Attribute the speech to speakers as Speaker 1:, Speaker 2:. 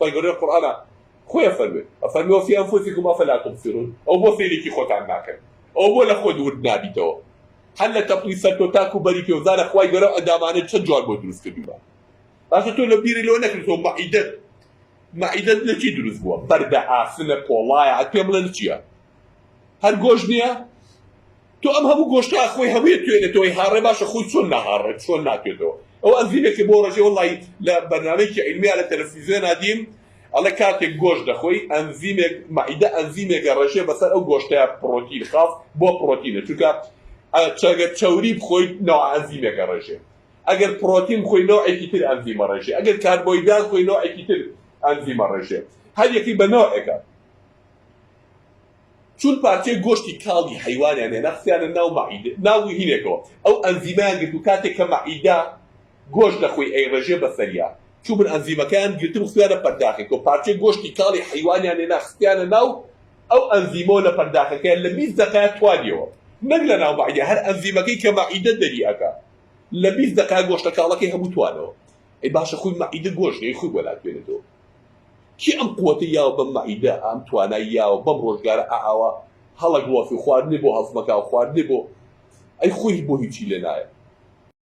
Speaker 1: خۆی گەورەی قورئانە خۆی فەرمێ ئەفەرمێ وفی ئەنفوسیکم ئەفەلا تبصرون ئەو بۆ فێرێکی خۆتان ناکەن ئەو بۆ لە خۆ دوور نابیتەوە هەر لە تەپڵی سەر تۆ تاک و بەری پێوزانە خوای گەورە ئەندامانە چەند جوان بۆ دروست کردووە باشە تۆ لە بیری لەوە نەکردەوە مەعیدەت لە چی دروست بووە بەردە ئاسنە پۆڵایە ئەت پێم بڵێن چییە هەر گۆشت نییە تۆ ئەم هەموو گۆشتە خۆی هەموویە توێنێتەوەی هاڕێ باشە خۆی چۆن ناهاڕێت چۆن ناکرێتەوە ئەو ئەنزیمێکی بۆ ڕێژێ وەڵی لە بەرنامەیەکی عیلمیە لە تەلەڤیزیۆن دیم ئەڵێ کاتێک گۆشت دەخۆی ئەنزیمێک مەعیدە ئەنزیمێکە ڕێژێ بەسەر ئەو گۆشتەیە پرۆتین خاص بۆ پرۆتینە چونکە ئەگەر چەوری بخۆیت نەوە ئەنزیمێکە ڕێژێ ئەگەر پرۆتین بخۆی نەوعێکی تر ئەنزیمە ڕێژێ ئەگەر کاربۆیدرات بخۆی نەوعێکی تر ئەنزیمە ڕێژێ هەر یەکی بە نەوعێکە چون پارچەی گۆشتی کاڵی حیوانیان هێنا خستیانە ناو مەعیدە ناوی هینێکەوە ئەو ئەنزیمان گرت و کاتێک کە مەعیدە گۆشت دەخۆی ئەیڕێژێ بەسەریا چوبن ئەنزیمەکان گرتم خستیانە پەرداخێکەوە پارچەی گۆشتی کاڵی حیوانیان هێنا خستیانە ناو ئەو ئەنزیمۆ لە پەرداخەکەیان لە 20 دقیقە توانیەوە نەک لە ناو مەعیدە هەر ئەنزیمەکەی کە مەعیدە دەری ئەکا لە 20 دقیقە گۆشتە کاڵەکەی هەموو توانەوە ئەی باشە خۆی مەعیدە گۆشتێ خۆی وەلاتوێنێتەوە کی ئەم قووەتە یاوە بەم مەعیدە ئەم توانای یاوە بەم ڕۆژگارە ئاوا هەڵە گڵۆفی خواردنی بۆ هەڵسمەکە و خواردنی بۆ ئەی خۆی بۆ هیچی لێ نایە